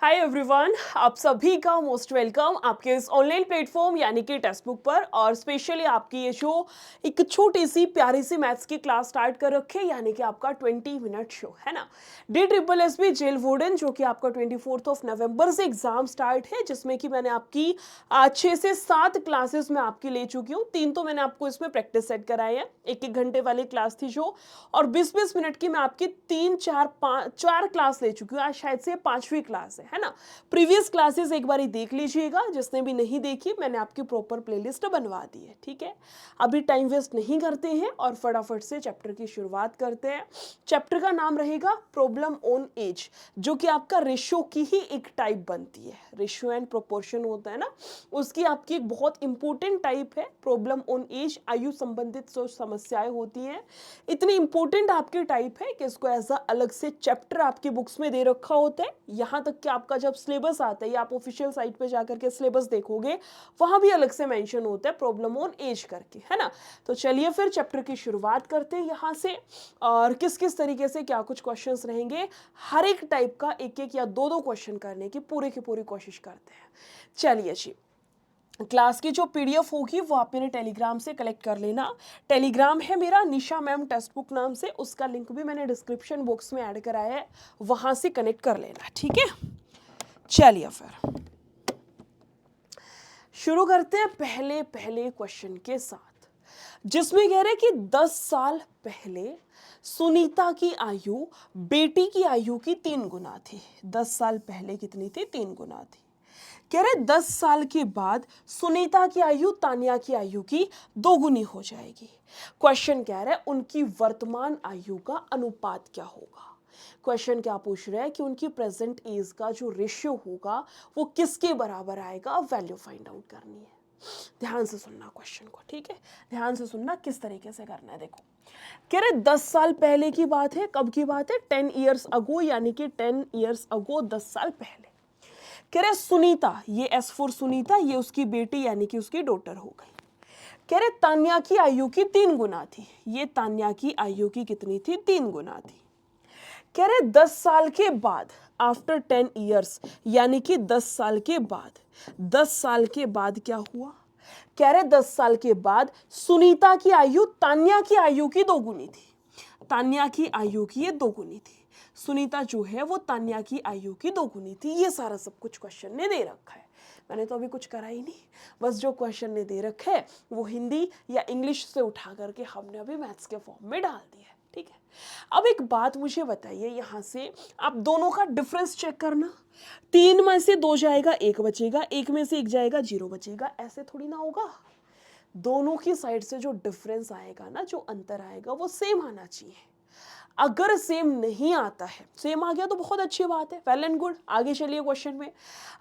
Hi everyone, आप सभी का मोस्ट वेलकम आपके इस ऑनलाइन प्लेटफॉर्म यानी कि टेक्स्ट बुक पर। और स्पेशली आपकी ये शो एक छोटी सी प्यारी सी मैथ्स की क्लास स्टार्ट कर रखे यानी कि आपका 20 मिनट शो है ना। DSSB जेल वार्डन जो कि आपका 24 नवंबर से एग्जाम स्टार्ट है, जिसमें कि मैंने आपकी 6 से 7 क्लासेस में आपकी ले चुकी हूँ। 3 तो मैंने आपको इसमें प्रैक्टिस सेट कराई है, 1-1 घंटे वाली क्लास थी जो, और 20-20 मिनट की मैं आपकी 3-4 क्लास ले चुकी हूँ। आज शायद से 5वीं क्लास है ना। प्रीवियस क्लासेस एक बार देख लीजिएगा, जिसने भी नहीं देखी मैंने आपकी प्रॉपर प्लेलिस्ट बनवा दी है। ठीक है, अभी टाइम वेस्ट नहीं करते हैं और फटाफट से चैप्टर की शुरुआत करते हैं। चैप्टर का नाम रहेगा प्रॉब्लम ऑन एज, जो कि आपका रेशियो की ही एक टाइप बनती है। रेशियो एंड प्रोपोर्शन होता है ना, उसकी आपकी एक बहुत इंपॉर्टेंट टाइप है प्रॉब्लम ऑन एज। आयु संबंधित जो समस्याएं होती हैं, इतनी इंपॉर्टेंट आपकी टाइप है कि इसको एज अ अलग से चैप्टर आपकी बुक्स में दे रखा होता है। यहाँ तक कि आपका जब सिलेबस आता है या आप ऑफिशियल साइट पे जाकर के सिलेबस देखोगे, वहां भी अलग से मेंशन होता है प्रॉब्लम ऑन एज करके, है ना। तो चलिए फिर चैप्टर की शुरुआत करते हैं यहाँ से, और किस किस तरीके से क्या कुछ क्वेश्चंस रहेंगे, हर एक टाइप का एक एक या दो दो क्वेश्चन करने की पूरी कोशिश करते हैं। चलिए जी, क्लास की जो पीडीएफ होगी वो आप मेरे टेलीग्राम से कलेक्ट कर लेना। टेलीग्राम है मेरा निशा मैम टेक्स्ट बुक नाम से, उसका लिंक भी मैंने डिस्क्रिप्शन बॉक्स में ऐड कराया है, वहां से कनेक्ट कर लेना। ठीक है, चलिए फिर शुरू करते हैं पहले पहले क्वेश्चन के साथ, जिसमें कह रहे हैं कि 10 साल पहले सुनीता की आयु बेटी की आयु की 3 गुना थी। 10 साल पहले कितनी थी? 3 गुना थी। कह रहे 10 साल के बाद सुनीता की आयु तान्या की आयु की 2 गुनी हो जाएगी। क्वेश्चन कह रहा है उनकी वर्तमान आयु का अनुपात क्या होगा। क्वेश्चन क्या पूछ रहा है कि उनकी प्रेजेंट एज का जो रेशियो होगा वो किसके बराबर आएगा, वैल्यू फाइंड आउट करनी है। ध्यान से सुनना क्वेश्चन को, ठीक है, ध्यान से सुनना किस तरीके से करना है। देखो, कह रहे 10 साल पहले की बात है। कब की बात है? 10 ईयर्स अगो, यानी कि 10 ईयर्स अगो, 10 साल पहले। कह रहे सुनीता, ये एस फॉर सुनीता, ये उसकी बेटी यानी कि उसकी डॉटर हो गई। कह रहे तान्या की आयु की 3 गुना थी। ये तान्या की आयु की कितनी थी? 3 गुना थी। कह रहे 10 साल के बाद, आफ्टर 10 ईयर्स, यानी कि 10 साल के बाद, 10 साल के बाद क्या हुआ? कह रहे 10 साल के बाद सुनीता की आयु तान्या की आयु की 2 गुनी थी। तान्या की आयु की ये 2 गुनी थी। सुनीता जो है वो तान्या की आयु की 2 गुनी थी। ये सारा सब कुछ क्वेश्चन ने दे रखा है, मैंने तो अभी कुछ करा ही नहीं, बस जो क्वेश्चन ने दे रखा है वो हिंदी या इंग्लिश से उठा करके हमने अभी मैथ्स के फॉर्म में डाल दिया है। ठीक है, अब एक बात मुझे बताइए, यहां से आप दोनों का डिफरेंस चेक करना। 3 में से 2 जाएगा, 1 बचेगा, 1 में से 1 जाएगा, 0 बचेगा। ऐसे थोड़ी ना होगा। दोनों की साइड से जो डिफरेंस आएगा ना, जो अंतर आएगा वो सेम आना चाहिए। अगर सेम नहीं आता है, सेम आ गया तो बहुत अच्छी बात है, वेल एंड गुड, आगे चलिए क्वेश्चन में।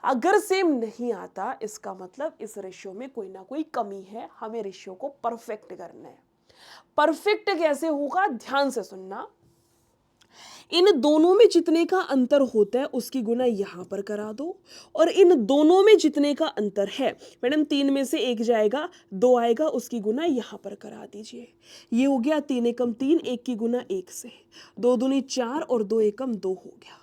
अगर सेम नहीं आता, इसका मतलब इस रेशियो में कोई ना कोई कमी है, हमें रेशियो को परफेक्ट करना है। परफेक्ट कैसे होगा? ध्यान से सुनना। इन दोनों में जितने का अंतर होता है उसकी गुना यहां पर करा दो, और इन दोनों में जितने का अंतर है, मैडम 3 में से 1 जाएगा, 2 आएगा, उसकी गुना यहां पर करा दीजिए। ये हो गया 3 एकम 3, 1 की गुना 1 से, 2 दूनी 4 और 2 एकम 2 हो गया।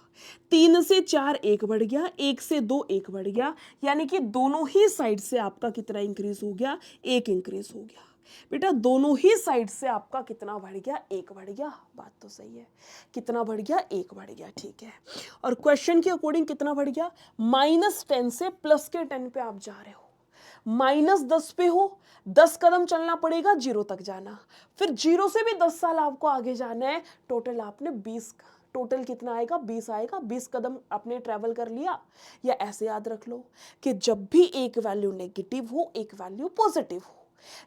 3 से 4 1 बढ़ गया, 1 से 2 1 बढ़ गया, यानी कि दोनों ही साइड से आपका कितना इंक्रीज हो गया? 1 इंक्रीज हो गया। बेटा दोनों ही साइड से आपका कितना बढ़ गया? 1 बढ़ गया। बात तो सही है, कितना बढ़ गया? 1 बढ़ गया। ठीक है, और क्वेश्चन के अकॉर्डिंग कितना बढ़ गया? -10 से प्लस के 10 पे आप जा रहे हो। -10 पे हो, 10 कदम चलना पड़ेगा 0 तक जाना, फिर 0 से भी 10 साल आपको आगे जाना है। टोटल आपने 20, टोटल कितना आएगा? 20 आएगा। 20 कदम आपने ट्रेवल कर लिया। या ऐसे याद रख लो कि जब भी एक वैल्यू नेगेटिव हो, एक वैल्यू पॉजिटिव हो,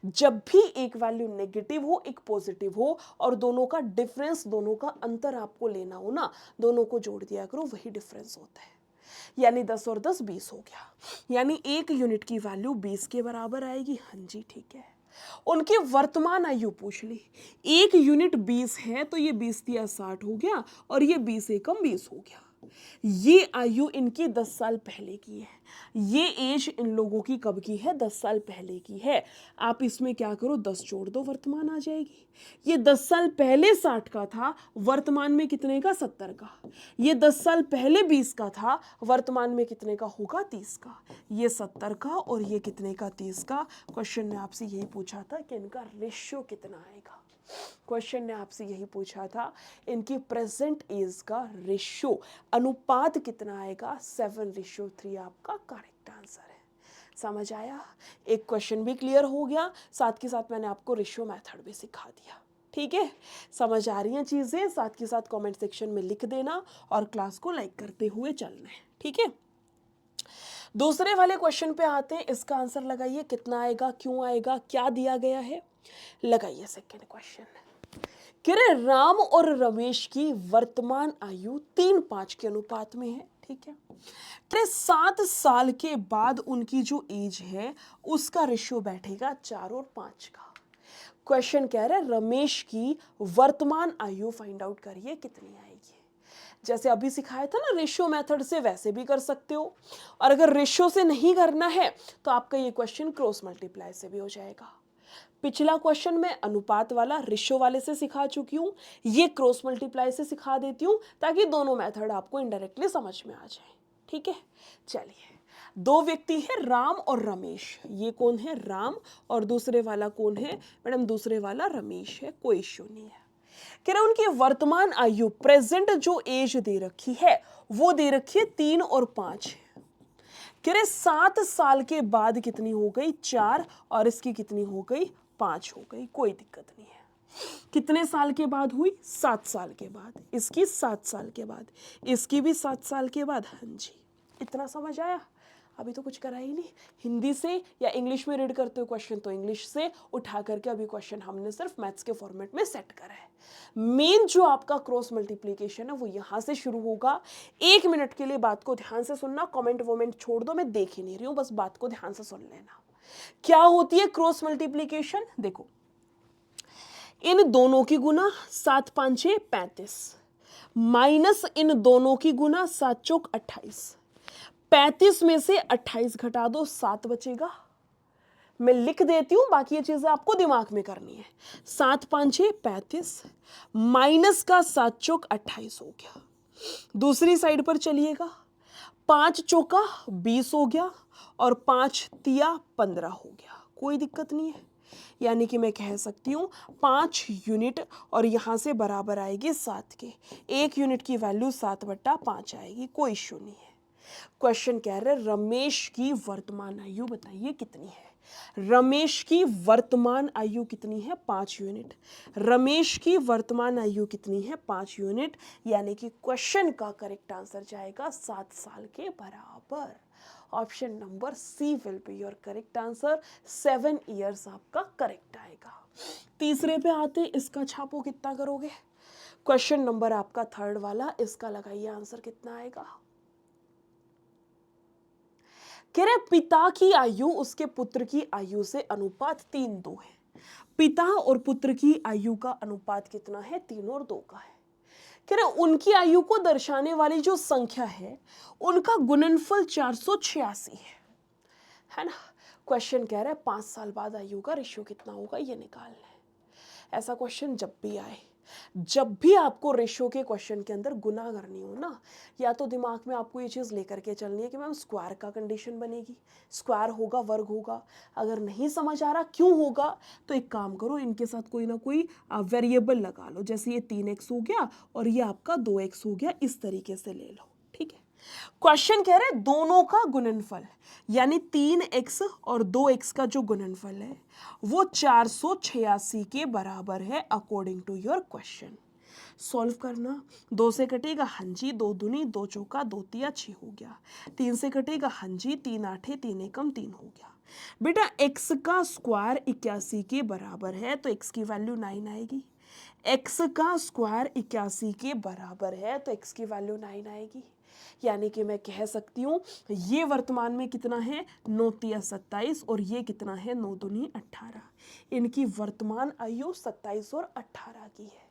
जब भी एक वैल्यू नेगेटिव हो, एक पॉजिटिव हो, और दोनों का डिफरेंस, दोनों का अंतर आपको लेना हो ना, दोनों को जोड़ दिया करो, वही डिफरेंस होता है। यानी 10 और 10 20 हो गया, यानी 1 यूनिट की वैल्यू 20 के बराबर आएगी। हाँ जी, ठीक है। उनकी वर्तमान आयु पूछ ली। 1 यूनिट 20 है तो ये 20 दिया 60 हो गया, और ये 20 एकम 20 हो गया। ये आयु इनकी 10 साल पहले की है, ये एज इन लोगों की कब की है, 10 साल पहले की है। आप इसमें क्या करो, 10 जोड़ दो, वर्तमान आ जाएगी। ये 10 साल पहले 60 का था, वर्तमान में कितने का, 70 का। ये 10 साल पहले 20 का था, वर्तमान में कितने का होगा, 30 का। ये 70 का और ये कितने का, 30 का। क्वेश्चन ने आपसे यही पूछा था कि इनका रेशियो कितना आएगा। क्वेश्चन ने आपसे यही पूछा था इनकी प्रेजेंट एज का रेशियो, अनुपात कितना आएगा, 7:3 आपका करेक्ट आंसर है। समझ आया? एक क्वेश्चन भी क्लियर हो गया, साथ के साथ मैंने आपको रेशियो मेथड भी सिखा दिया। ठीक है, समझ आ रही हैं चीजें? साथ के साथ कमेंट सेक्शन में लिख देना और क्लास को लाइक करते हुए चलना है। ठीक है, दूसरे वाले क्वेश्चन पे आते हैं। इसका आंसर लगाइए, कितना आएगा, क्यों आएगा, क्या दिया गया है। लगाइए सेकेंड क्वेश्चन। कह रहे राम और रमेश की वर्तमान आयु 3:5 के अनुपात में है। ठीक है, कह 7 साल के बाद उनकी जो एज है उसका रेशियो बैठेगा 4 और 5 का। क्वेश्चन कह रहा है रमेश की वर्तमान आयु फाइंड आउट करिए कितनी आएगी। जैसे अभी सिखाया था ना रेशियो मेथड से, वैसे भी कर सकते हो। और अगर रेशियो से नहीं करना है तो आपका ये क्वेश्चन क्रॉस मल्टीप्लाई से भी हो जाएगा। पिछला क्वेश्चन मैं अनुपात वाला रेशियो वाले से सिखा चुकी हूं, ये क्रॉस मल्टीप्लाई से सिखा देती हूं ताकि दोनों मेथड आपको इनडायरेक्टली समझ में आ जाए। ठीक है, चलिए, दो व्यक्ति है राम और रमेश। ये कौन है, राम, और दूसरे वाला कौन है मैडम, दूसरे वाला रमेश है। कोई इश्यू नहीं है। कह रहे उनकी वर्तमान आयु, प्रेजेंट जो एज दे रखी है वो दे रखी है 3 और 5। कह रहे 7 साल के बाद कितनी हो गई, 4, और इसकी कितनी हो गई, 5 हो गई। कोई दिक्कत नहीं है। कितने साल के बाद हुई, 7 साल के बाद। इसकी 7 साल के बाद, इसकी भी 7 साल के बाद। हाँ जी, इतना समझ आया? अभी तो कुछ करा ही नहीं। हिंदी से या इंग्लिश में रीड करते हो क्वेश्चन तो इंग्लिश से उठा करके अभी क्वेश्चन हमने सिर्फ मैथ्स के फॉर्मेट में सेट करा है। मेन जो आपका क्रॉस मल्टीप्लीकेशन है वो यहां से शुरू होगा। 1 मिनट के लिए बात को ध्यान से सुनना, कमेंट वोमेंट छोड़ दो, मैं देख ही नहीं रही हूं, बस बात को ध्यान से सुन लेना। क्या होती है क्रॉस मल्टीप्लीकेशन, देखो, इन दोनों की गुना 7 5 6 35 माइनस इन दोनों की गुना 7 चौक 28। 35 में से 28 घटा दो, 7 बचेगा। मैं लिख देती हूं, बाकी ये चीजें आपको दिमाग में करनी है। 7 5 6 35 माइनस का 7 चौक 28 हो गया। दूसरी साइड पर चलिएगा, 5 चौका 20 हो गया और 5 तिया 15 हो गया। कोई दिक्कत नहीं है। यानी कि मैं कह सकती हूँ 5 यूनिट और यहाँ से बराबर आएगी 7 के। 1 यूनिट की वैल्यू 7/5 आएगी। कोई इश्यू नहीं है। क्वेश्चन कह रहे रमेश की वर्तमान आयु बताइए कितनी है। रमेश की वर्तमान आयु कितनी है, 5 यूनिट। रमेश की वर्तमान आयु कितनी है, 5 यूनिट। यानी कि क्वेश्चन का करेक्ट आंसर जाएगा 7 साल के बराबर। Option number C will be your correct answer. 7 years आपका करेक्ट आएगा। तीसरे पे आते, इसका छापो कितना करोगे। क्वेश्चन नंबर आपका थर्ड वाला, इसका लगाइए आंसर कितना आएगा। कह रहे पिता की आयु उसके पुत्र की आयु से अनुपात 3:2 है। पिता और पुत्र की आयु का अनुपात कितना है, 3 और 2 का है। कह रहे उनकी आयु को दर्शाने वाली जो संख्या है उनका गुणनफल 486 है ना। क्वेश्चन कह रहा है 5 साल बाद आयु का रेशियो कितना होगा, ये निकालना है। ऐसा क्वेश्चन जब भी आए, जब भी आपको रेशियो के क्वेश्चन के अंदर गुना करनी हो ना, या तो दिमाग में आपको ये चीज़ लेकर के चलनी है कि मैम स्क्वायर का कंडीशन बनेगी, स्क्वायर होगा, वर्ग होगा। अगर नहीं समझ आ रहा क्यों होगा तो एक काम करो, इनके साथ कोई ना कोई वेरिएबल लगा लो। जैसे ये 3x हो गया और ये आपका 2x हो गया, इस तरीके से ले लो। ठीक है, क्वेश्चन कह रहे हैं दोनों का गुणनफल, यानी 3x और 2x का जो गुणनफल है वो 486 के बराबर है according to your question. Solve करना, 2 से कटेगा हाँ जी, 2 दूनी 2 चौका 2 तिया 6 हो गया। 3 से कटेगा हाँ जी, 3 आठे 3 एकम 3 हो गया। बेटा x का स्क्वायर 81 के बराबर है तो x की वैल्यू 9 आएगी। x का स्क्वायर 81 के बराबर है तो x की वैल्यू 9 आएगी। यानी कि मैं कह सकती हूँ ये वर्तमान में कितना है, 9 तिया 27 और ये कितना है, 9 दूनी 18। इनकी वर्तमान आयु 27 और 18 की है।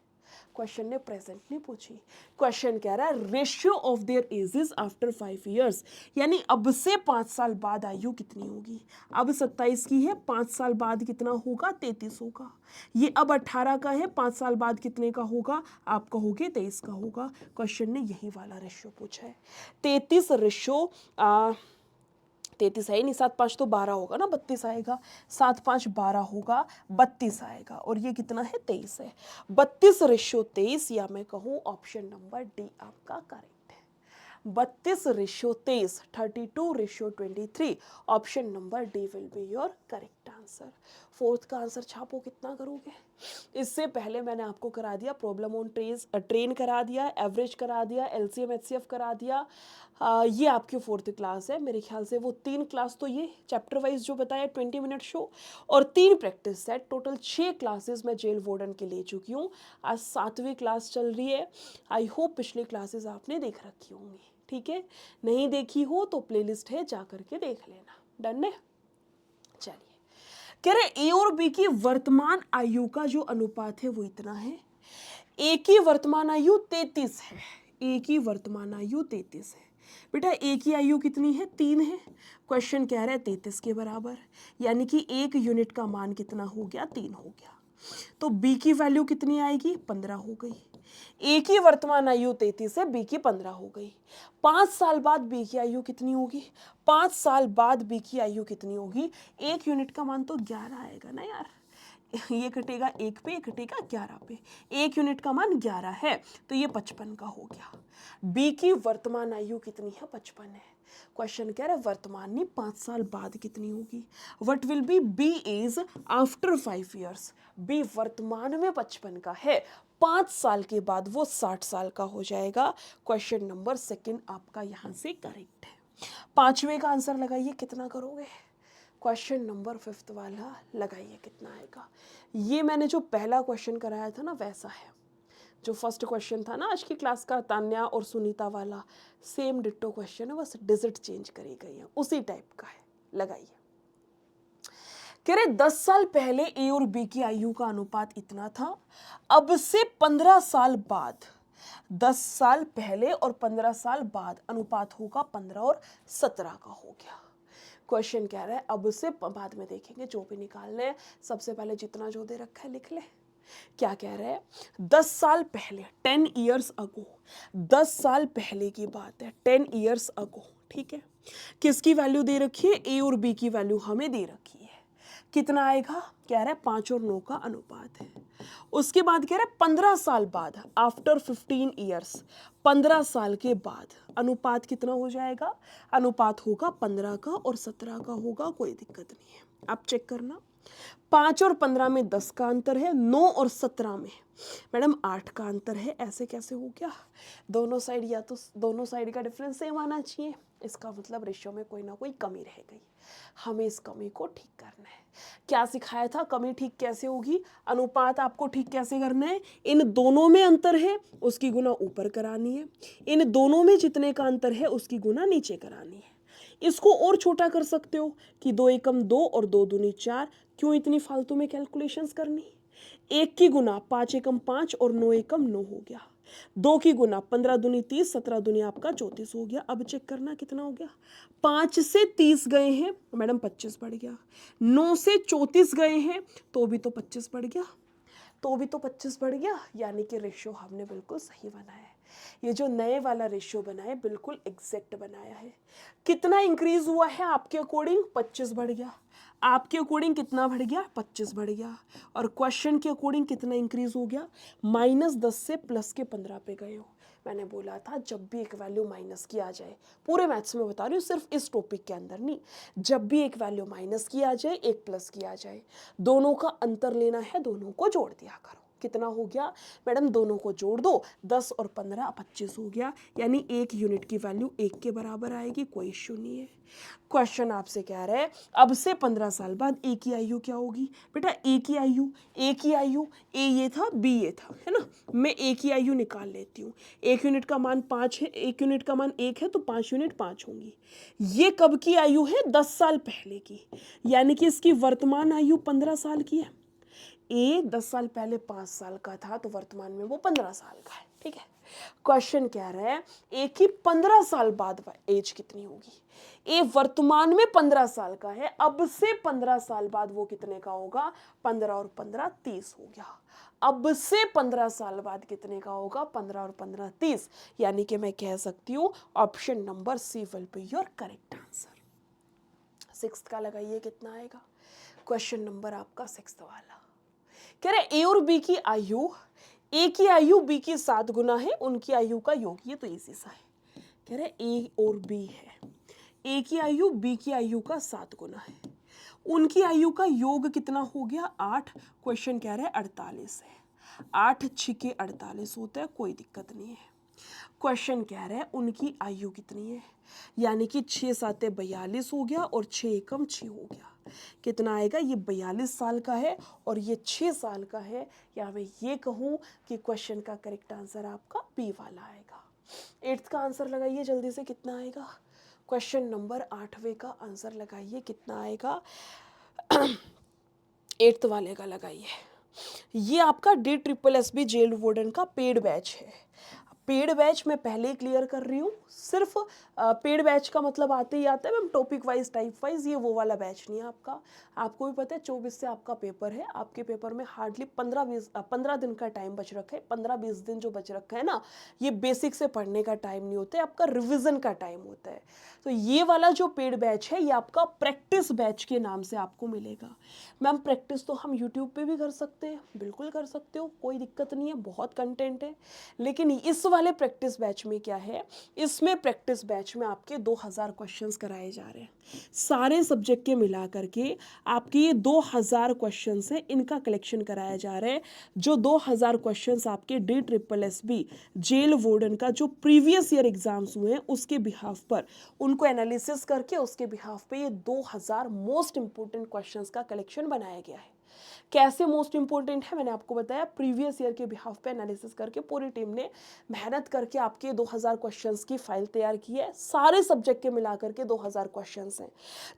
क्वेश्चन ने प्रेजेंट नहीं पूछी। क्वेश्चन कह रहा है ratio of their edges after 5 years, यानी अब से 5 साल बाद आयु कितनी होगी। अब 27 की है, 5 साल बाद कितना होगा, 33 होगा। ये अब 18 का है, 5 साल बाद कितने का होगा, आप कहोगे 23 का होगा। क्वेश्चन ने यही वाला रेशियो पूछा है। 33 रेशियो 33 है ही नहीं, 7 5 तो 12 होगा ना, 32 आएगा। 7 5 12 होगा, 32 आएगा। और ये कितना है, 23 है। 32 रेशियो 23, या मैं कहूँ ऑप्शन नंबर डी आपका करेक्ट है। 32 ratio 23, 32 ratio 23, option number D will be your correct answer. Fourth का आंसर छापो, कितना करोगे। इससे पहले मैंने आपको करा दिया प्रॉब्लम ऑन ट्रेन करा दिया, एवरेज करा दिया, एलसीएम एचसीएफ करा दिया। ये आपकी फोर्थ क्लास है मेरे ख्याल से। वो 3 क्लास तो ये चैप्टर वाइज जो बताया 20 मिनट शो, और 3 प्रैक्टिस सेट, टोटल 6 क्लासेस मैं जेल वार्डन के ले चुकी हूँ। आज 7वीं क्लास चल रही है। आई होप पिछली क्लासेस आपने देख रखी होंगी, ठीक है। नहीं देखी हो तो प्लेलिस्ट है, जा करके देख लेना। डन है। चलिए, कह रहे ए और बी की वर्तमान आयु का जो अनुपात है वो इतना है। ए की वर्तमान आयु 33 है। ए की वर्तमान आयु 33 है। बेटा ए की आयु कितनी है, 3 है। क्वेश्चन कह रहा है 33 के बराबर, यानी कि 1 यूनिट का मान कितना हो गया, 3 हो गया। तो बी की वैल्यू कितनी आएगी, 15 हो गई। ए की वर्तमान आयु 33 है, बी की 15 हो गई। 5 साल बाद बी की आयु कितनी होगी, 5 साल बाद बी की आयु कितनी होगी। 1 यूनिट का मान तो 11 आएगा ना यार, ये कटेगा 1 पे, ये कटेगा 11 पे। 1 यूनिट का मान 11 है, तो ये 55 का हो गया। बी की वर्तमान आयु कितनी है, 55 है। क्वेश्चन कह रहा है वर्तमान नहीं, 5 साल बाद कितनी होगी। What will be B age after 5 years. B वर्तमान में 55 का है, 5 साल के बाद वो 60 साल का हो जाएगा। क्वेश्चन नंबर 2 आपका यहां से करेक्ट है। 5वें का आंसर लगाइए, कितना करोगे। क्वेश्चन नंबर 5 वाला लगाइए, कितना आएगा। ये मैंने जो पहला क्वेश्चन कराया था ना वैसा है, जो फर्स्ट क्वेश्चन था ना आज की क्लास का, तान्या और सुनीता वाला, सेम डिट्टो क्वेश्चन है, बस डिजिट चेंज करी गई है, उसी टाइप का है। लगाइए। कह रहे 10 साल पहले ए और बी की आयु का अनुपात इतना था, अब से 15 साल बाद, 10 साल पहले और 15 साल बाद अनुपात होगा 15 और 17 का हो गया। क्वेश्चन कह रहा है अब से, बाद में देखेंगे जो भी निकालने हैं, सबसे पहले जितना जो दे रखा है लिख ले। क्या कह रहे हैं, 10 साल पहले, 10 ईयर्स अगो, 10 साल पहले की बात है, 10 ईयर्स अगो, ठीक है। किसकी वैल्यू दे रखी है, ए और बी की वैल्यू हमें दे रखी है। कितना आएगा, कह रहा है 5 और 9 का अनुपात है। उसके बाद कह रहा है 15 साल बाद, आफ्टर 15 ईयर्स, 15 साल के बाद अनुपात कितना हो जाएगा, अनुपात होगा 15 का और 17 का होगा, कोई दिक्कत नहीं है। आप चेक करना, 5 और 15 में 10 का अंतर है, 9 और 17 में मैडम 8 का अंतर है। ऐसे कैसे हो गया, दोनों साइड, या तो दोनों साइड का डिफरेंस सेम आना चाहिए, इसका मतलब रेशियो में कोई ना कोई कमी रह गई। हमें इस कमी को ठीक करना है। क्या सिखाया था, कमी ठीक कैसे होगी, अनुपात आपको ठीक कैसे करना है। इन दोनों में अंतर है, उसकी गुना ऊपर करानी है। इन दोनों में जितने का अंतर है उसकी गुना नीचे करानी है। इसको और छोटा कर सकते हो कि 2 एकम 2 और 2 दूनी 4। क्यों इतनी फालतू में कैलकुलेशंस करनी। 1 की गुना 5 एकम 5 और 9 एकम 9 हो गया। 2 की गुना 15 दूनी 30, 17 दूनी आपका 34 हो गया। अब चेक करना कितना हो गया, 5 से 30 गए हैं मैडम 25 बढ़ गया, 9 से 34 गए हैं तो भी तो 25 बढ़ गया, तो भी तो 25 बढ़ गया। यानी कि रेशियो हमने बिल्कुल सही बनाया है। ये जो नए वाला रेशियो बनाया है बिल्कुल एग्जैक्ट बनाया है। कितना इंक्रीज हुआ है आपके अकॉर्डिंग, 25 बढ़ गया। आपके अकॉर्डिंग कितना बढ़ गया, 25 बढ़ गया। और क्वेश्चन के अकॉर्डिंग कितना इंक्रीज हो गया, -10 से +15 पे गए हो। मैंने बोला था जब भी एक वैल्यू माइनस की आ जाए, पूरे मैथ्स में बता रही हूँ, सिर्फ इस टॉपिक के अंदर नहीं, जब भी एक वैल्यू माइनस की आ जाए, एक प्लस की आ जाए, दोनों का अंतर लेना है, दोनों को जोड़ दिया करो। कितना हो गया मैडम, दोनों को जोड़ दो, 10 और 15 25 हो गया। यानी 1 यूनिट की वैल्यू 1 के बराबर आएगी, कोई इश्यू नहीं है। क्वेश्चन आपसे कह रहे हैं अब से 15 साल बाद ए की आयु क्या होगी। बेटा ए की आयु, ए की आयु, ए ये था बी ये था, है ना। मैं ए की आयु निकाल लेती हूँ। 1 यूनिट का मान 5 है, 1 यूनिट का मान 1 है तो 5 यूनिट 5 होंगी। ये कब की आयु है, 10 साल पहले की, यानी कि इसकी वर्तमान आयु 15 साल की है। ए 10 साल पहले 5 साल का था तो वर्तमान में वो 15 साल का है, ठीक है। क्वेश्चन कह रहा है ए की 15 साल बाद एज कितनी होगी। ए वर्तमान में 15 साल का है, अब से 15 साल बाद वो कितने का होगा, 15 और 15 30 हो गया। अब से 15 साल बाद कितने का होगा, 15 और 15 30, यानी कि मैं कह सकती हूँ option number C will be your correct answer. Sixth का लगाइए कितना आएगा, क्वेश्चन नंबर आपका सिक्स्थ वाला कह रहे ए और बी की आयु, ए की आयु बी की 7 गुना है, उनकी आयु का योग, ये तो इजी सा है। कह रहे ए और बी है, ए की आयु बी की आयु का 7 गुना है, उनकी आयु का योग कितना हो गया 8। क्वेश्चन कह रहे हैं 48 है, 8 छिके 48 होता है, कोई दिक्कत नहीं है। क्वेश्चन कह रहे हैं उनकी आयु कितनी है, यानी कि 6 साते 42 हो गया और 6 एकम 6 हो गया, कितना आएगा, ये 42 साल का है और ये 6 साल का है, या मैं ये कहूँ कि क्वेश्चन का करेक्ट आंसर आपका बी वाला आएगा। 8th का आंसर लगाइए जल्दी से कितना आएगा, क्वेश्चन नंबर 8वें का आंसर लगाइए कितना आएगा, 8th वाले का लगाइए। ये आपका DSSB जेल वार्डन का पेड बैच है। पेड बैच मैं पहले ही क्लियर कर रही हूँ, सिर्फ पेड बैच का मतलब आते ही आता है ma'am topic wise type wise, ये वो वाला बैच नहीं है आपका। आपको भी पता है 24 से आपका पेपर है, आपके पेपर में हार्डली 15 दिन का टाइम बच रखा है। 15-20 दिन जो बच रखा है ना, ये बेसिक से पढ़ने का टाइम नहीं होता है, आपका रिविजन का टाइम होता है। तो ये वाला जो पेड बैच है ये आपका प्रैक्टिस बैच के नाम से आपको मिलेगा। मैम प्रैक्टिस तो हम यूट्यूब पे भी कर सकते हैं, बिल्कुल कर सकते हो, कोई दिक्कत नहीं है, बहुत कंटेंट है। लेकिन इस वाले प्रैक्टिस बैच में क्या है, इसमें प्रैक्टिस बैच में आपके 2000 क्वेश्चंस कराए जा रहे हैं, सारे सब्जेक्ट के मिला करके आपके ये 2000 क्वेश्चंस हैं, इनका कलेक्शन कराया जा रहा है। जो 2000 क्वेश्चंस आपके DSSB जेल वार्डन का जो प्रीवियस ईयर एग्जाम्स हुए हैं उसके बिहाफ पर उनको एनालिसिस करके उसके बिहाफ पे ये 2000 मोस्ट इंपोर्टेंट क्वेश्चंस का कलेक्शन बनाया गया है। कैसे मोस्ट इंपॉर्टेंट है मैंने आपको बताया, प्रीवियस ईयर के बिहाफ पे एनालिसिस करके पूरी टीम ने मेहनत करके आपके 2000 क्वेश्चंस की फाइल तैयार की है। सारे सब्जेक्ट के मिलाकर के 2000 क्वेश्चंस हैं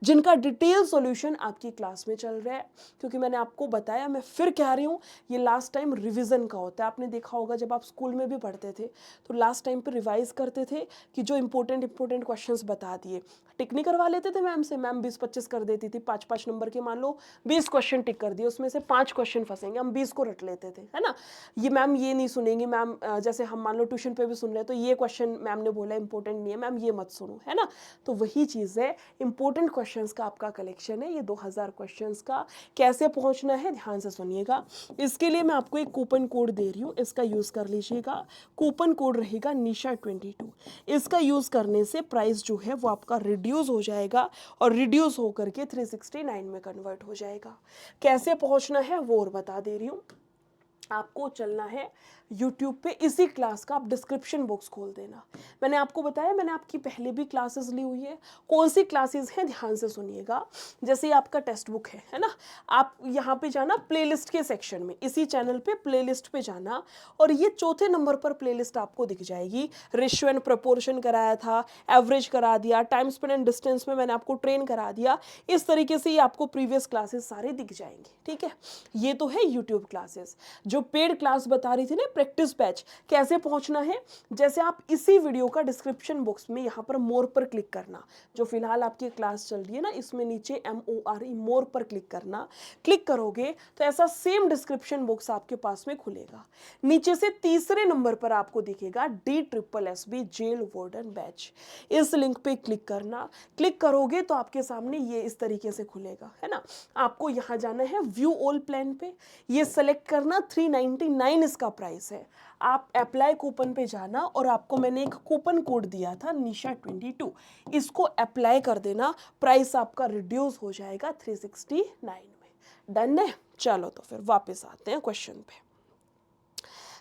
जिनका डिटेल सॉल्यूशन आपकी क्लास में चल रहा है। क्योंकि मैंने आपको बताया, मैं फिर कह रही हूँ, ये लास्ट टाइम रिविजन का होता है। आपने देखा होगा जब आप स्कूल में भी पढ़ते थे तो लास्ट टाइम पे रिवाइज करते थे कि जो इंपॉर्टेंट क्वेश्चंस बता दिए, टिक नहीं करवा लेते थे मैम से, मैम 20-25 कर देती थी, 5-5 नंबर के, मान लो 20 क्वेश्चन टिक कर दिए, उसमें से 5 क्वेश्चन फंसेंगे, हम 20 को रट लेते थे, है ना। ये मैम ये नहीं सुनेंगी, मैम जैसे हम मान लो ट्यूशन पे भी सुन रहे हैं तो ये क्वेश्चन मैम ने बोला इंपॉर्टेंट नहीं है, मैम ये मत सुनो, है ना। तो वही चीज़ है, इंपॉर्टेंट क्वेश्चंस का आपका कलेक्शन है ये 2000 क्वेश्चंस का। कैसे पहुंचना है ध्यान से सुनिएगा, इसके लिए मैं आपको एक कूपन कोड दे रही हूँ, इसका यूज़ कर लीजिएगा। कूपन कोड रहेगा निशा22। इसका यूज़ करने से प्राइस जो है वो आपका रिड्यूस हो जाएगा और रिड्यूस होकर के 369 में कन्वर्ट हो जाएगा। कैसे पहुंचना है वो और बता दे रही हूँ। आपको चलना है YouTube पे, इसी क्लास का आप डिस्क्रिप्शन बॉक्स खोल देना। मैंने आपको बताया, मैंने आपकी पहले भी क्लासेस ली हुई है। कौन सी क्लासेस हैं ध्यान से सुनिएगा। जैसे ये आपका टेक्स्ट बुक है ना, आप यहाँ पे जाना प्लेलिस्ट के सेक्शन में, इसी चैनल पे प्लेलिस्ट पे जाना और ये चौथे नंबर पर प्लेलिस्ट आपको दिख जाएगी। रेशियो एंड प्रोपोर्शन कराया था, एवरेज करा दिया, टाइम स्पेंड एंड डिस्टेंस में मैंने आपको ट्रेन करा दिया। इस तरीके से ये आपको प्रीवियस क्लासेस सारे दिख जाएंगे, ठीक है। ये तो है यूट्यूब क्लासेस। जो पेड क्लास बता रही थी ना प्रैक्टिस बैच, कैसे पहुंचना है, जैसे आप इसी वीडियो का डिस्क्रिप्शन बॉक्स में यहाँ पर मोर पर क्लिक करना, जो फिलहाल आपकी क्लास चल रही है ना इसमें नीचे MORE मोर पर क्लिक करना। क्लिक करोगे तो ऐसा सेम डिस्क्रिप्शन बॉक्स आपके पास में खुलेगा। नीचे से तीसरे नंबर पर आपको दिखेगा DSSB जेल वार्डन बैच, इस लिंक पे क्लिक करना। क्लिक करोगे तो आपके सामने ये इस तरीके से खुलेगा, है ना। आपको यहाँ जाना है व्यू ऑल प्लान पे, ये सेलेक्ट करना, 399 इसका प्राइस है। आप अप्लाई कूपन पे जाना और आपको मैंने एक कूपन कोड दिया था निशा22, इसको अप्लाई कर देना, प्राइस आपका रिड्यूस हो जाएगा 369 में। डन है। चलो तो फिर वापस आते हैं क्वेश्चन पे।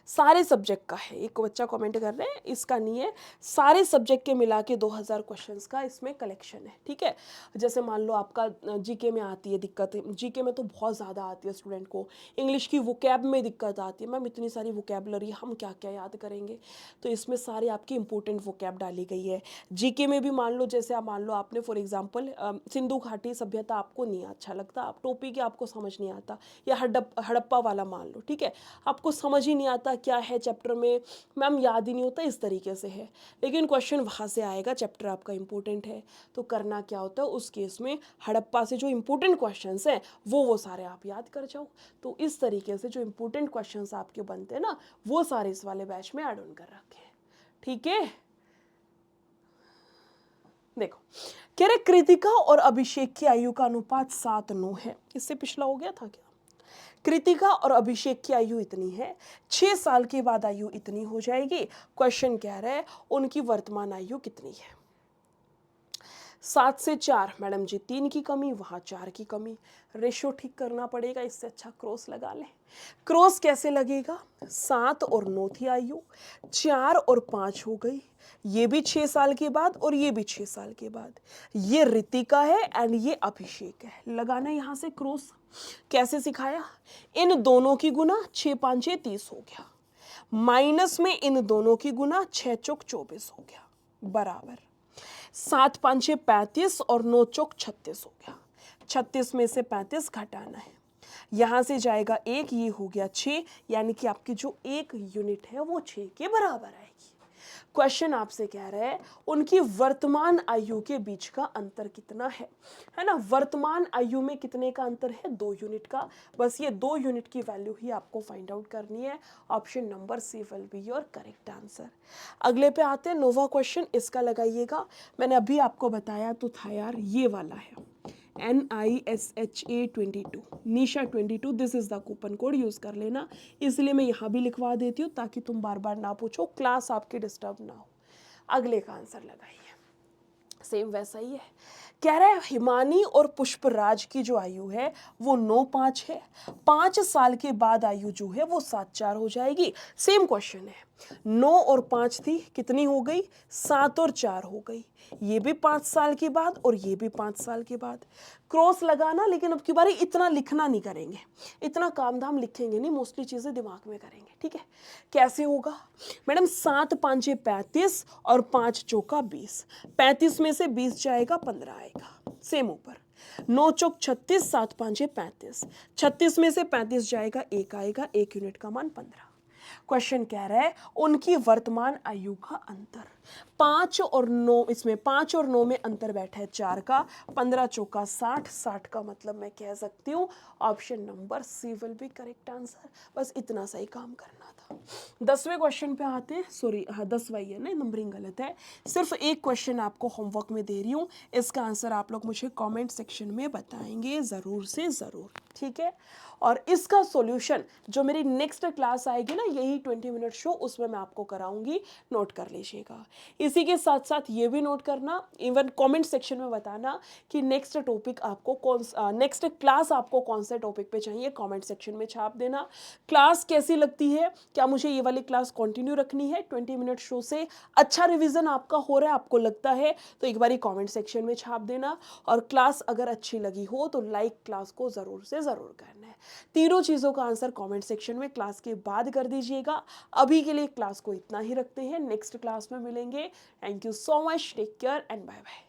सारे सब्जेक्ट का है। एक बच्चा कमेंट कर रहे हैं इसका नहीं है, सारे सब्जेक्ट के मिला के 2000 क्वेश्चंस का इसमें कलेक्शन है, ठीक है। जैसे मान लो आपका जीके में आती है दिक्कत, जीके में तो बहुत ज़्यादा आती है स्टूडेंट को, इंग्लिश की वोकैब में दिक्कत आती है, मैम इतनी सारी वोकैबलरी हम क्या क्या याद करेंगे, तो इसमें सारी आपकी इंपॉर्टेंट वोकैब डाली गई है। जीके में भी मान लो, जैसे आप मान लो आपने फॉर एग्जाम्पल सिंधु घाटी सभ्यता आपको नहीं अच्छा लगता, आप टोपी के आपको समझ नहीं आता, या हड़प्पा वाला मान लो, ठीक है, आपको समझ ही नहीं आता क्या है चैप्टर में, मैम याद ही नहीं होता, इस तरीके से है, लेकिन क्वेश्चन वहाँ से आएगा, चैप्टर आपका इंपॉर्टेंट है, तो करना क्या होता है उस केस में, हड़प्पा से जो इंपॉर्टेंट क्वेश्चंस हैं वो सारे आप याद कर जाओ। तो इस तरीके से जो इंपॉर्टेंट क्वेश्चंस आपके बनते हैं ना, वो सारे इस वाले बैच में ऐड ऑन कर रखे हैं, ठीक है। देखो कह रहे कृतिका और अभिषेक की आयु का अनुपात 7:9 है, इससे पिछला हो गया था क्या। कृतिका और अभिषेक की आयु इतनी है, 6 साल के बाद आयु इतनी हो जाएगी। क्वेश्चन कह रहा है उनकी वर्तमान आयु कितनी है। 7 से 4 मैडम जी 3 की कमी, वहाँ 4 की कमी, रेशो ठीक करना पड़ेगा, इससे अच्छा क्रॉस लगा लें। क्रॉस कैसे लगेगा, 7 और 9 थी आयु, 4 और 5 हो गई, ये भी 6 साल के बाद और ये भी 6 साल के बाद, ये रितिका है एंड ये अभिषेक है, लगाना यहाँ से क्रॉस। कैसे सिखाया, इन दोनों की गुना 6 5 30 हो गया, माइनस में इन दोनों की गुना 6 चौक 24 हो गया, बराबर 7 5 35 और 9 चौक 36 हो गया, 36 में से 35 घटाना है, यहाँ से जाएगा 1, ये हो गया 6, यानी कि आपकी जो 1 यूनिट है वो 6 के बराबर आएगी। क्वेश्चन आपसे कह रहा है उनकी वर्तमान आयु के बीच का अंतर कितना है ना, वर्तमान आयु में कितने का अंतर है, 2 यूनिट का, बस ये 2 यूनिट की वैल्यू ही आपको फाइंड आउट करनी है। Option number C will be your correct answer. अगले पे आते हैं, नोवा क्वेश्चन, इसका लगाइएगा, मैंने अभी आपको बताया तो था यार, ये वाला है NISHA22 Nisha 22, this is the coupon code, use कर लेना, इसलिए मैं यहाँ भी लिखवा देती हूँ ताकि तुम बार बार ना पूछो, क्लास आपकी डिस्टर्ब ना हो। अगले का आंसर लगाइए, सेम वैसा ही है, कह रहा है हिमानी और पुष्पराज की जो आयु है वो 9-5 है, 5 साल के बाद आयु जो है वो 7-4 हो जाएगी। सेम क्वेश्चन है, 9 और 5 थी, कितनी हो गई, 7 और 4 हो गई, ये भी 5 साल के बाद और ये भी 5 साल के बाद। क्रॉस लगाना, लेकिन अब की बारी इतना लिखना नहीं करेंगे, इतना काम धाम लिखेंगे नहीं, मोस्टली चीज़ें दिमाग में करेंगे, ठीक है। कैसे होगा मैडम, 7 5 35 और 5 चौका 20, 35 में से 20 जाएगा 15 आएगा, सेम ऊपर 9 चौक 36, 7 5 35, 36 में से 35 जाएगा 1 आएगा, 1 यूनिट का मान 15। क्वेश्चन कह रहा है उनकी वर्तमान आयु का अंतर, 5 और 9, इसमें 5 और 9 में अंतर बैठा है 4 का, 15 चौका 60, 60 का मतलब मैं कह सकती हूँ option number C will be correct answer. बस इतना सही काम करना था। 10वें क्वेश्चन पे आते हैं, सॉरी हाँ 10वां ही है ना, नंबरिंग गलत है, सिर्फ एक क्वेश्चन आपको होमवर्क में दे रही हूँ, इसका आंसर आप लोग मुझे कमेंट सेक्शन में बताएंगे ज़रूर से ज़रूर, ठीक है। और इसका सॉल्यूशन जो मेरी नेक्स्ट क्लास आएगी ना, यही 20 मिनट शो, उसमें मैं आपको कराऊंगी, नोट कर लीजिएगा। इसी के साथ साथ ये भी नोट करना, इवन कमेंट सेक्शन में बताना कि नेक्स्ट टॉपिक आपको नेक्स्ट क्लास आपको कौन से टॉपिक पे चाहिए, कमेंट सेक्शन में छाप देना। क्लास कैसी लगती है, क्या मुझे ये वाली क्लास कंटिन्यू रखनी है, 20 मिनट शो से अच्छा रिवीजन आपका हो रहा है, आपको लगता है तो एक बारी कमेंट सेक्शन में छाप देना। और क्लास अगर अच्छी लगी हो तो लाइक क्लास को ज़रूर से ज़रूर करना है। तीनों चीज़ों का आंसर कमेंट सेक्शन में क्लास के बाद कर दीजिएगा। अभी के लिए क्लास को इतना ही रखते हैं, नेक्स्ट क्लास में मिलेंगे। Thank you so much, take care and bye bye.